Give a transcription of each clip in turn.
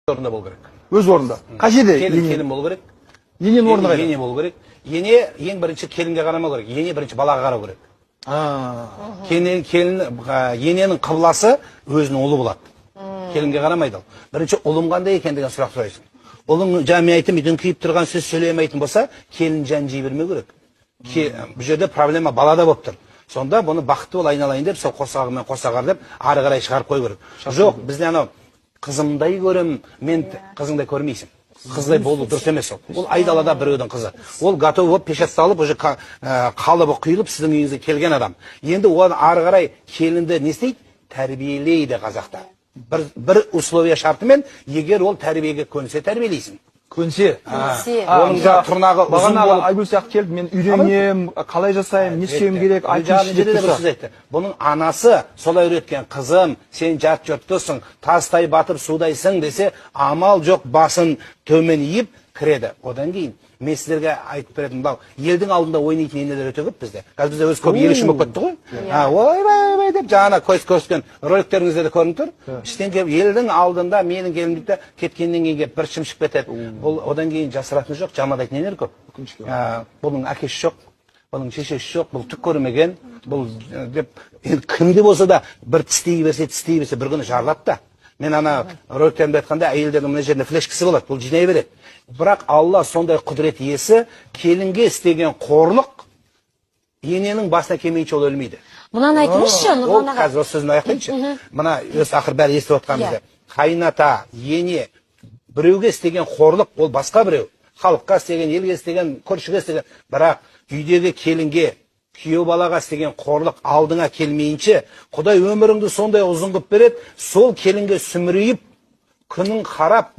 орнында болу керек. Өз орнында. Қай жерде? Келін болу керек. Ененің орны қайда? Ене болу керек. Ене ең бірінші келінге қарамау керек. Ене бірінші балаға қарау керек. Ененің қыбласы өзінің ұлы болады. Келінге қарамайды. Бірінші ұлым қандай екен деген сұрақ сұрайсың. Ұлың мен айтым үйден киіп тұрған сөз сөйлемейтін болса, келін жан жей бермеу керек. Бұл жерде проблема балада болып тұр. Сонда бұны бақытты бол айналайын деп, сол қосағымен қосағар деп, ары қарай шығарып қой керек. Жоқ, бізде анау қызымдай көрем, мен қызыңдай көрмейсің. Қыздай болу дұрыс емес ол. Ол айдалада біреудің қызы. Ол готов болып пешатталып, уже қалыбы құйылып сіздің үйіңізге келген адам. Енді оны ары қарай келінді не істейді? Тәрбиелейді қазақта. Бір условия шартымен, егер ол тәрбиеге көнсе тәрбиелейсің. Көнсе. Оның тұрнағы ұзын болып. Айгүл сияқты келіп, мен үйренем, қалай жасайым, не істеуім керек, айтыңызшы. Бұның анасы солай үйреткен, қызым, сен жат жұрттысың, тастай батып судайсың десе, амал жоқ, басын төмен иіп кіреді. Одан кейін мен сіздерге айтып беретін, елдің алдында ойнайтын енелер өте көп бізде. Қазір бізде өз көп ел үшін болып кетті ғой. Ой, деп жаңа көрсеткен роликтеріңізде де көрініп тұр. Іштен келіп елдің алдында менің келіндікті кеткеннен кейін бір шымшып кетеді. Бұл одан кейін жасыратыны жоқ, жамадайтын енелер көп. Бұның әкесі жоқ, бұның шешесі жоқ, бұл түк көрмеген. Бұл деп кімде болса да бір тістей берсе бір күні жарылады да. Мен ана роликтерімде айтқанда әйелдердің мына жерінде флешкасы болады, бұл жинай береді. Бірақ Алла сондай құдірет иесі, келінге істеген қорлық ененің басына келмейінше ол өлмейді. Мұнан айтыңызшы, Нұрлан аға. Қазір осы сөзін аяқтайыншы. Мына өз ақыр бәрі естіп отқанымызды. Қайната, ене, біреуге істеген қорлық, ол басқа біреу. Халыққа істеген, елге істеген, көршіге істеген. Бірақ үйдегі келінге, күйеу балаға істеген қорлық алдыңа келмейінше, Құдай өміріңді сондай ұзын қылып береді, сол келінге сүмірейіп, күнің қарап,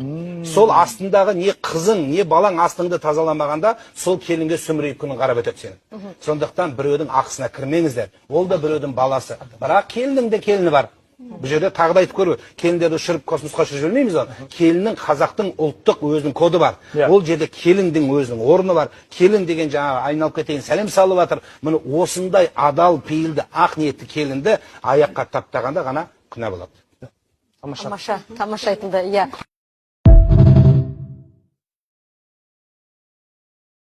сол астындағы не қызың, не балаң астыңды тазаламағанда, сол келінге сүмірейіп күнің қарап өтеді сенің. Сондықтан біреудің ақысына кірмеңіздер. Ол да біреудің баласы. Бірақ келіннің де келіні бар. Бұл жерде тағы да айтып көру, келіндерді ұшырып космосқа ұшырып жібермейміз оны. Келіннің қазақтың ұлттық өзінің коды бар. Ол жерде келіндің өзінің орны бар. Келін деген жаңа айналып кетейін сәлем салып жатыр. Міне осындай адал, пейілді, ақ ниетті келінді аяққа таптағанда ғана күнә болады. Тамаша айтылды, иә.